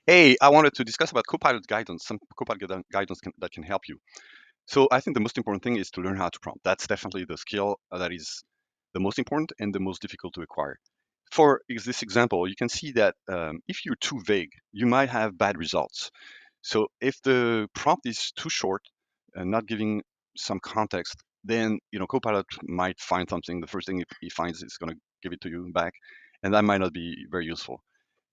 Hey, I wanted to discuss about Copilot guidance, some guidance that can help you. So I think the most important thing is to learn how to prompt. That's definitely the skill that is the most important and the most difficult to acquire. For this example, you can see that if you're too vague, you might have bad results. So if the prompt is too short and not giving some context, then Copilot might find something. The first thing he finds is going to give it to you back, and that might not be very useful.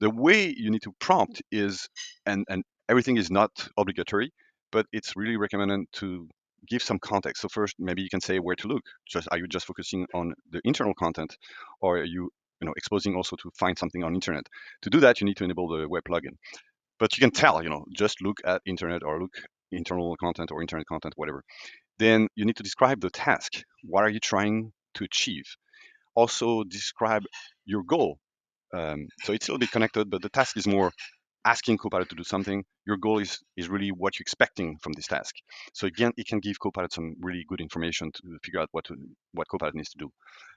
The way you need to prompt is, and everything is not obligatory, but it's really recommended to give some context. So first, maybe you can say where to look. Just are you just focusing on the internal content, or are you exposing also to find something on internet? To do that, you need to enable the web plugin, but you can tell, just look at internet or look internal content or internet content, whatever. Then you need to describe the task. What are you trying to achieve? Also describe your goal. So it's a little bit connected, but the task is more asking Copilot to do something. Your goal is really what you're expecting from this task. So again, it can give Copilot some really good information to figure out what Copilot needs to do.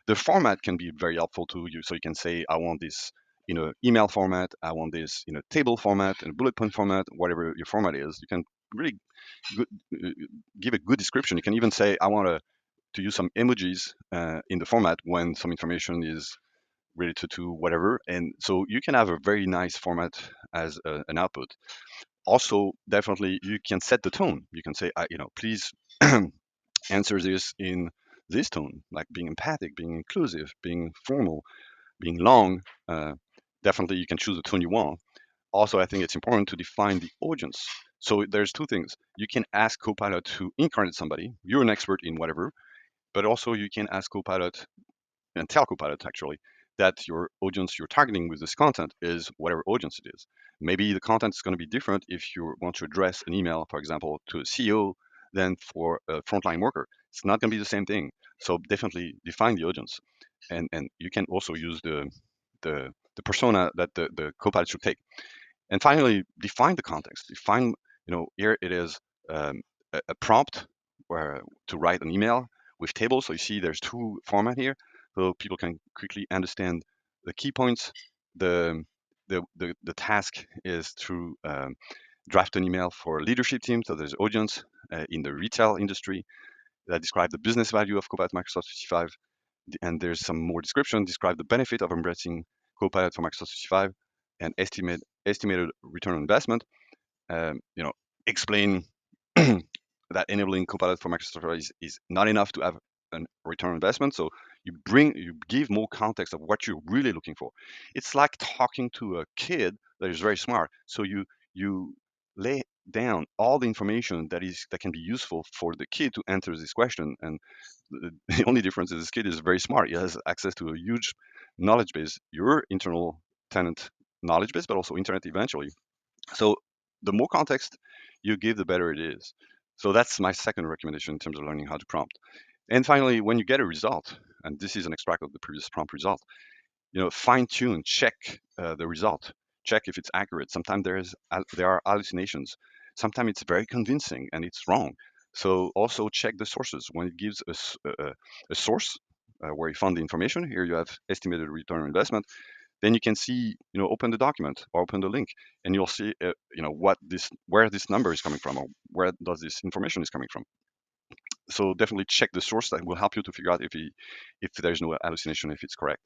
The format can be very helpful to you. So you can say, I want this in a email format, I want this in a table format, in a bullet point format, whatever your format is. You can really good, uh, give a good description. You can even say, I want to use some emojis in the format when some information is related to whatever. And so you can have a very nice format as an output. Also, definitely, you can set the tone. You can say, please answer this in this tone, like being empathic, being inclusive, being formal, being long. Uh, Definitely, you can choose the tone you want. Also, I think it's important to define the audience. So there's two things. You can ask Copilot to incarnate somebody. You're an expert in whatever, but also you can ask Copilot and tell Copilot actually that your audience you're targeting with this content is whatever audience it is. Maybe the content is going to be different if you want to address an email, for example, to a CEO than for a frontline worker. It's not going to be the same thing. So definitely define the audience, and you can also use the persona that the Copilot should take. And finally, define the context. Define, here it is a prompt where to write an email with tables. So you see there's two format here, so people can quickly understand the key points. The the task is to draft an email for leadership team. So there's audience in the retail industry that describe the business value of Copilot Microsoft 365, and there's some more description describe the benefit of embracing Copilot for Microsoft 365 and estimated return on investment. You know, explain that enabling Copilot for Microsoft 365 is not enough to have a return on investment. So you give more context of what you're really looking for. It's like talking to a kid that is very smart. So you lay down all the information that can be useful for the kid to answer this question. And the only difference is this kid is very smart. He has access to a huge knowledge base, your internal tenant knowledge base, but also internet eventually. So the more context you give, the better it is. So that's my second recommendation in terms of learning how to prompt. And finally, when you get a result, and this is an extract of the previous prompt result, fine tune, check the result, check if it's accurate. Sometimes there are hallucinations. Sometimes it's very convincing and it's wrong. So also check the sources when it gives a source where you found the information. Here you have estimated return on investment. Then you can see, open the document or open the link, and you'll see, where this number is coming from, or where does this information is coming from. So definitely check the source. That will help you to figure out if there's no hallucination, if it's correct.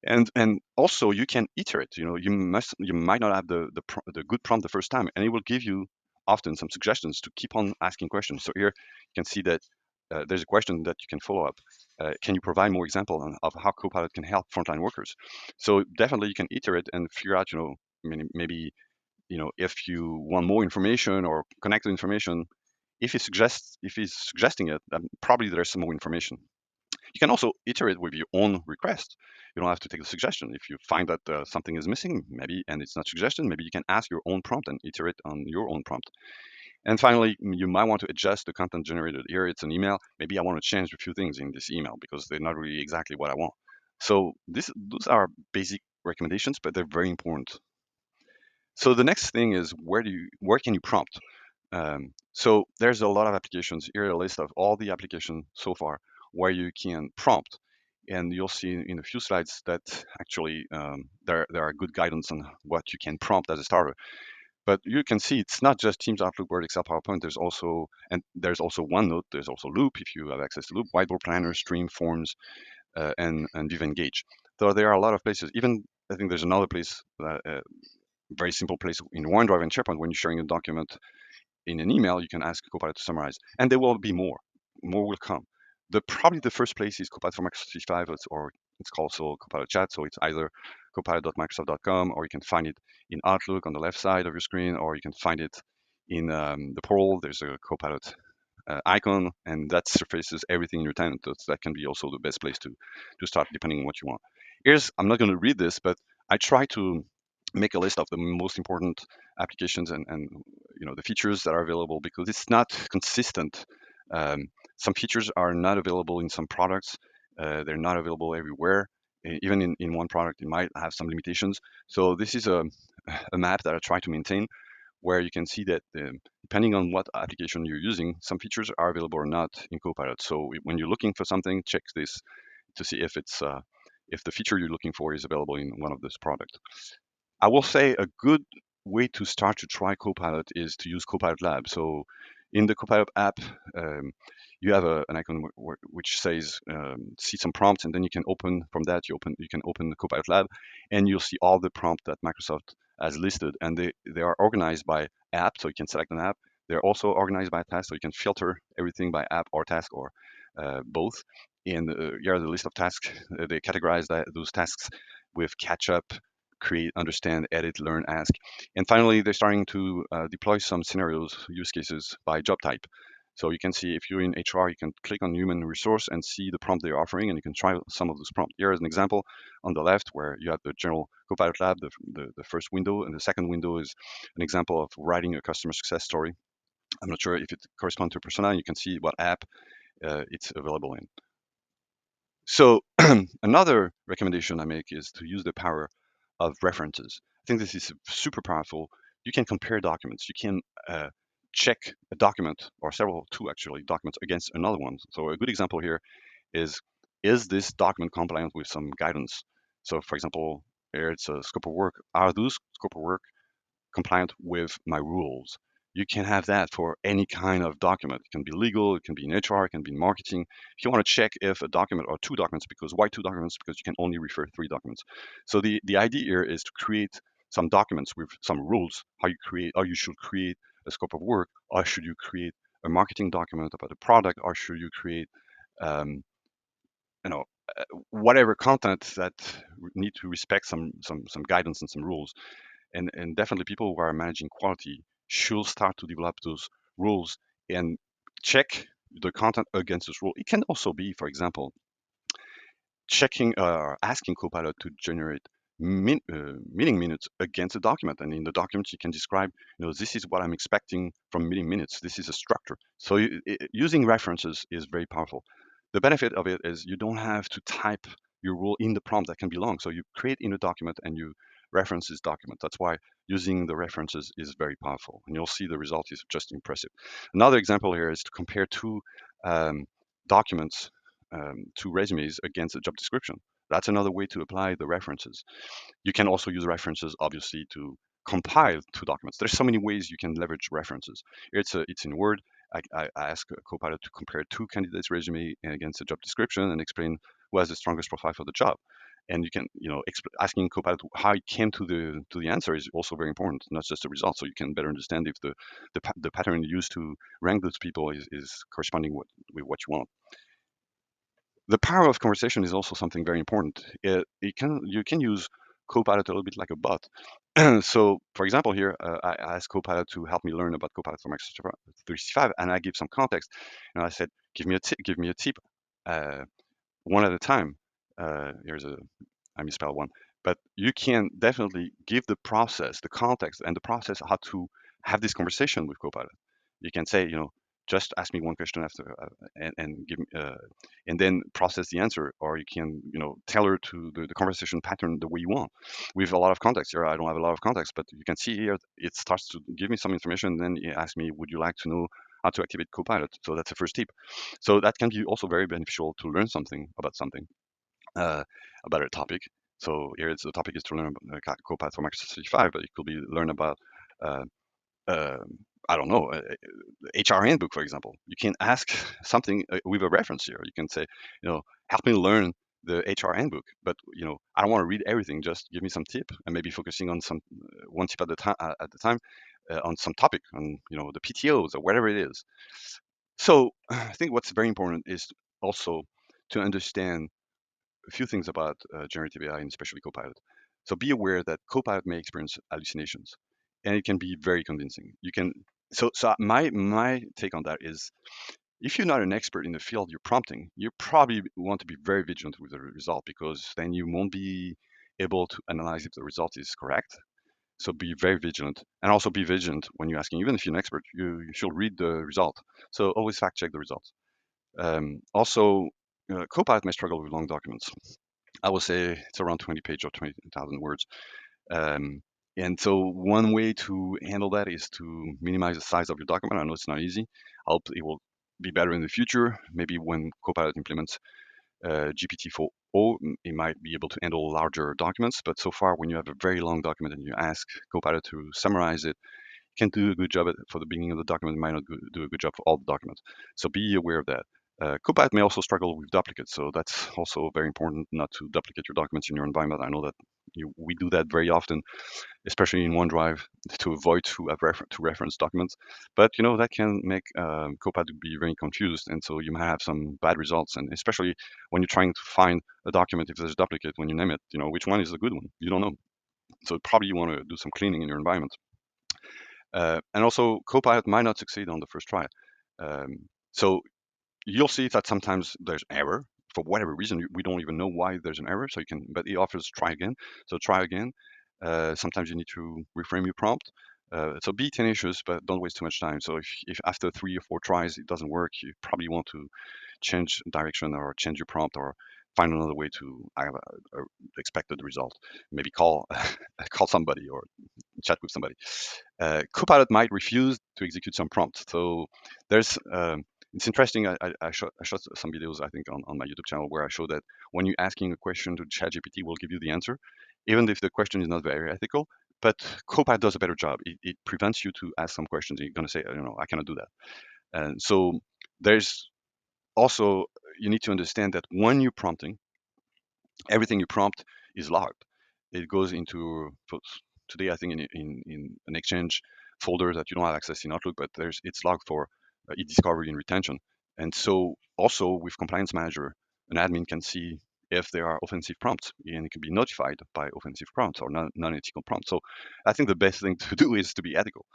And also you can iterate. You might not have the good prompt the first time, and it will give you often some suggestions to keep on asking questions. So here you can see that there's a question that you can follow up. Can you provide more example of how Copilot can help frontline workers? So definitely you can iterate and figure out, maybe, if you want more information or connected information, if he's suggesting it, then probably there's some more information. You can also iterate with your own request. You don't have to take the suggestion. If you find that something is missing, maybe, and it's not suggestion, maybe you can ask your own prompt and iterate on your own prompt. And finally, you might want to adjust the content generated. Here it's an email. Maybe I want to change a few things in this email because they're not really exactly what I want. So those are basic recommendations, but they're very important. So the next thing is where can you prompt? So there's a lot of applications. Here a list of all the applications so far where you can prompt. and you'll see in a few slides that actually there are good guidance on what you can prompt as a starter. But you can see it's not just Teams, Outlook, Word, Excel, PowerPoint. There's also OneNote. There's also Loop if you have access to Loop, Whiteboard Planner, Stream, Forms, and Viva Engage. So there are a lot of places. Even I think there's another place, very simple place in OneDrive and SharePoint. When you're sharing a document in an email, you can ask Copilot to summarize, and there will be more. More will come. Probably the first place is Copilot for Microsoft 365, or it's called also Copilot Chat. So it's either copilot.microsoft.com, or you can find it in Outlook on the left side of your screen, or you can find it in the portal. There's a Copilot icon, and that surfaces everything in your tenant. That can be also the best place to start, depending on what you want. I'm not going to read this, but I try to make a list of the most important applications and the features that are available, because it's not consistent. Some features are not available in some products. They're not available everywhere. Even in one product, it might have some limitations. So this is a map that I try to maintain, where you can see that depending on what application you're using, some features are available or not in Copilot. So when you're looking for something, check this to see if the feature you're looking for is available in one of those products. I will say a good way to start to try Copilot is to use Copilot Lab. So in the Copilot app, um, you have an icon which says see some prompts, and then you can open from that. You can open the Copilot Lab, and you'll see all the prompts that Microsoft has listed, and they are organized by app. So you can select an app. They're also organized by task, so you can filter everything by app or task, or both. And here are the list of tasks. They categorize those tasks with catch up, create, understand, edit, learn, ask. And finally, they're starting to deploy some scenarios, use cases by job type. So you can see if you're in HR, you can click on human resource and see the prompt they're offering, and you can try some of those prompts. Here is an example on the left where you have the general Copilot Lab, the first window, and the second window is an example of writing a customer success story. I'm not sure if it corresponds to a persona. You can see what app it's available in. So another recommendation I make is to use the power of references. I think this is super powerful. You can compare documents. You can check a document, or two actually documents, against another one. So a good example here is this document compliant with some guidance? So for example, here it's a scope of work. Are those scope of work compliant with my rules? You can have that for any kind of document. It can be legal, it can be in HR, it can be in marketing. If you want to check if a document or two documents, because why two documents? Because you can only refer three documents. So the idea here is to create some documents with some rules, how you create, or you should create a scope of work, or should you create a marketing document about a product, or should you create um, you know whatever content that need to respect some guidance and some rules. And definitely people who are managing quality should start to develop those rules and check the content against this rule. It can also be, for example, checking or asking Copilot to generate meeting minutes against a document. And in the document, you can describe, this is what I'm expecting from meeting minutes. This is a structure. So using references is very powerful. The benefit of it is you don't have to type your rule in the prompt that can be long. So you create in a document and you reference this document. That's why using the references is very powerful. And you'll see the result is just impressive. Another example here is to compare two um, documents, two resumes against a job description. That's another way to apply the references. You can also use references, obviously, to compile two documents. There's so many ways you can leverage references. It's in Word. I ask Copilot to compare two candidates' resume against a job description and explain who has the strongest profile for the job. And you can, asking Copilot how it came to the answer is also very important, not just the result. So you can better understand if the pattern used to rank those people is corresponding with what you want. The power of conversation is also something very important. You can use Copilot a little bit like a bot. So, for example, here I asked Copilot to help me learn about Copilot for Microsoft 365, and I give some context. And I said, "Give me a tip. Give me a tip, uh, one at a time." I misspelled one, but you can definitely give the process, the context, and the process how to have this conversation with Copilot. You can say, just ask me one question after, and give me, and then process the answer, or you can, tailor to the conversation pattern the way you want. With a lot of context here, I don't have a lot of context, but you can see here it starts to give me some information. And then it asks me, would you like to know how to activate Copilot? So that's the first tip. So that can be also very beneficial to learn something about something. uh, about a topic. So here the topic is to learn about Copilot for Microsoft 365, but it could be learn about uh, uh, I don't know, HR handbook, for example. You can ask something with a reference here. You can say, help me learn the HR handbook, but I don't want to read everything. Just give me some tip, and maybe focusing on some one tip at the time, on some topic, on the PTOs or whatever it is. So I think what's very important is also to understand a few things about generative AI and especially Copilot. So be aware that Copilot may experience hallucinations, and it can be very convincing. You can so my take on that is if you're not an expert in the field you're prompting, you probably want to be very vigilant with the result because then you won't be able to analyze if the result is correct. So be very vigilant, and also be vigilant when you're asking. Even if you're an expert, you should read the result. So always fact check the results. Also, Copilot may struggle with long documents. I would say it's around 20 page or 20,000 words. Um, and so one way to handle that is to minimize the size of your document. I know it's not easy. I hope it will be better in the future. Maybe when Copilot implements GPT-4o, it might be able to handle larger documents. But so far, when you have a very long document and you ask Copilot to summarize it, can do a good job for the beginning of the document, might not do a good job for all the documents. So be aware of that. Copilot may also struggle with duplicates, so that's also very important not to duplicate your documents in your environment. I know that we do that very often, especially in OneDrive, to avoid to reference documents. But that can make Copilot be very confused, and so you might have some bad results. And especially when you're trying to find a document, if there's a duplicate, when you name it, which one is the good one? You don't know. So probably you want to do some cleaning in your environment. And also, Copilot might not succeed on the first try. So you'll see that sometimes there's error for whatever reason. We don't even know why there's an error. So but it offers try again. So try again. Sometimes you need to reframe your prompt. So be tenacious, but don't waste too much time. So if after 3 or 4 tries it doesn't work, you probably want to change direction or change your prompt or find another way to have a expected result. Maybe call call somebody or chat with somebody. Copilot might refuse to execute some prompts. So there's it's interesting. I shot some videos I think on my YouTube channel where I show that when you're asking a question to ChatGPT, will give you the answer, even if the question is not very ethical. But Copilot does a better job. It prevents you to ask some questions. You're going to say, I cannot do that. And so there's also you need to understand that when you're prompting, everything you prompt is logged. It goes into today, I think in an Exchange folder that you don't have access in Outlook, but it's logged for e-discovery and retention. And so also with Compliance Manager, an admin can see if there are offensive prompts, and it can be notified by offensive prompts or non-ethical prompts. So I think the best thing to do is to be ethical.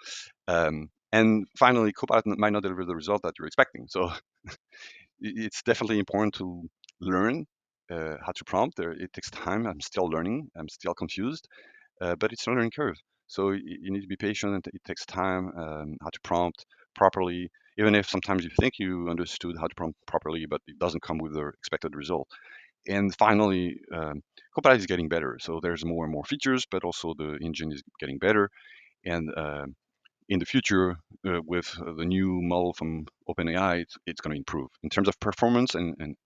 And finally, Copilot might not deliver the result that you're expecting. So it's definitely important to learn how to prompt. It takes time. I'm still learning. I'm still confused, but it's a learning curve. So you need to be patient. It takes time how to prompt properly, even if sometimes you think you understood how to prompt properly, but it doesn't come with the expected result. And finally, Copilot is getting better. So there's more and more features, but also the engine is getting better. And in the future, with the new model from OpenAI, it's going to improve in terms of performance and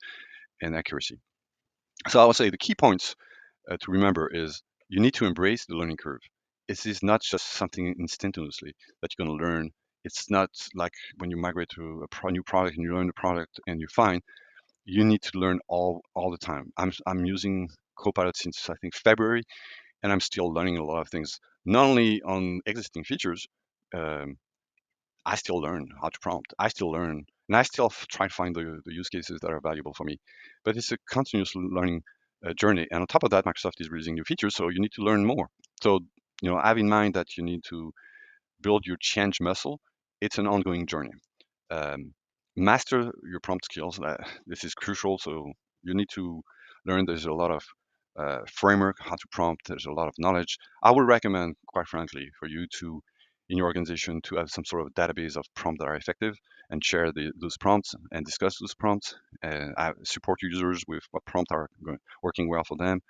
accuracy. So I would say the key points to remember is you need to embrace the learning curve. This is not just something instantaneously that you're going to learn. It's not like when you migrate to a new product and you learn the product and you find you need to learn all the time. I'm using Copilot since I think February, and I'm still learning a lot of things, not only on existing features. Um, I still learn how to prompt. I still learn, and I still try to find the use cases that are valuable for me. But it's a continuous learning journey. And on top of that, Microsoft is releasing new features, so you need to learn more. So have in mind that you need to build your change muscle. It's an ongoing journey. Um, Master your prompt skills. This is crucial. So you need to learn. There's a lot of framework how to prompt. There's a lot of knowledge. I would recommend, quite frankly, for you to in your organization to have some sort of database of prompts that are effective and share those prompts and discuss those prompts and support users with what prompts are working well for them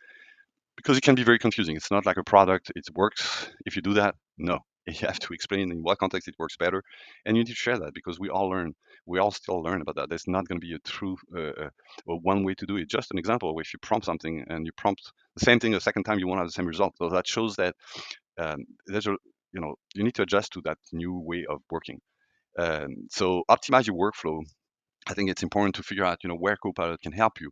because it can be very confusing. It's not like a product. It works if you do that. No, You have to explain in what context it works better, and you need to share that because we all learn. We all still learn about that. There's not going to be a true or one way to do it. Just an example: if you prompt something and you prompt the same thing a second time, you won't have the same result. So that shows that there's a you need to adjust to that new way of working. So optimize your workflow. I think it's important to figure out, where Copilot can help you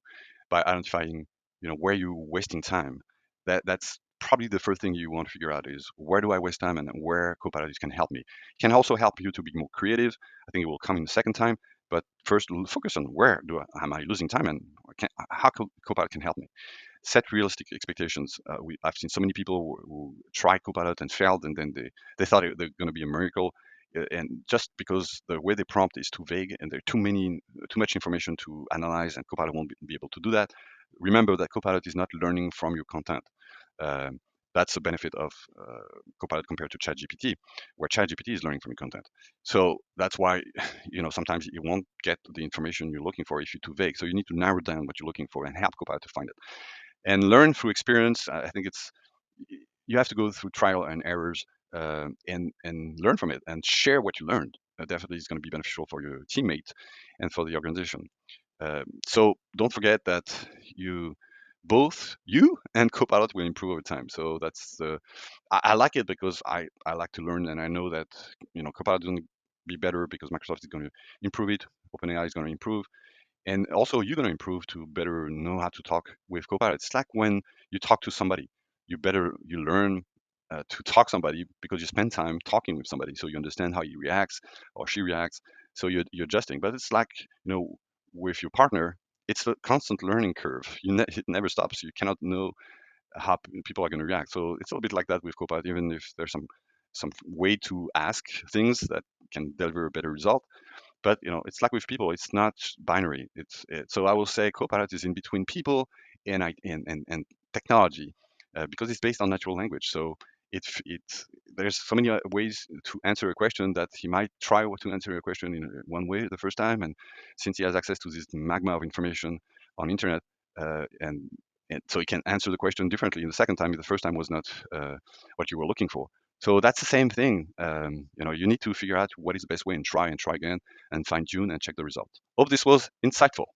by identifying, where you're wasting time. That's probably the first thing you want to figure out is where do I waste time and where Copilot can help me. It can also help you to be more creative. I think it will come in the second time, but first focus on where am I losing time and how Copilot can help me. Set realistic expectations. I've seen so many people who try Copilot and failed, and then they thought they're going to be a miracle, and just because the way they prompt is too vague and there are too much information to analyze, and Copilot won't be able to do that. Remember that Copilot is not learning from your content. Um, that's the benefit of Copilot compared to ChatGPT, where ChatGPT is learning from your content. So that's why, sometimes you won't get the information you're looking for if you're too vague. So you need to narrow down what you're looking for and help Copilot to find it and learn through experience. I think it's you have to go through trial and errors and learn from it and share what you learned. Definitely, is going to be beneficial for your teammate and for the organization. So don't forget that you both you and Copilot will improve over time. So that's I like it because I like to learn and I know that Copilot is going to be better because Microsoft is going to improve it. OpenAI is going to improve and also, you're going to improve to better know how to talk with Copilot. It's like when you talk to somebody, you learn to talk somebody because you spend time talking with somebody, so you understand how he reacts or she reacts. So you're adjusting. But it's like with your partner, it's a constant learning curve. It never stops. You cannot know how people are going to react. So it's a little bit like that with Copilot, even if there's some way to ask things that can deliver a better result, but it's like with people, it's not binary. So I will say Copilot is in between people and technology because it's based on natural language. So it's there's so many ways to answer a question that he might try to answer a question in one way the first time, and since he has access to this magma of information on internet, and so he can answer the question differently in the second time. The first time was not what you were looking for. So that's the same thing. You need to figure out what is the best way and try again and fine tune and check the result. Hope this was insightful.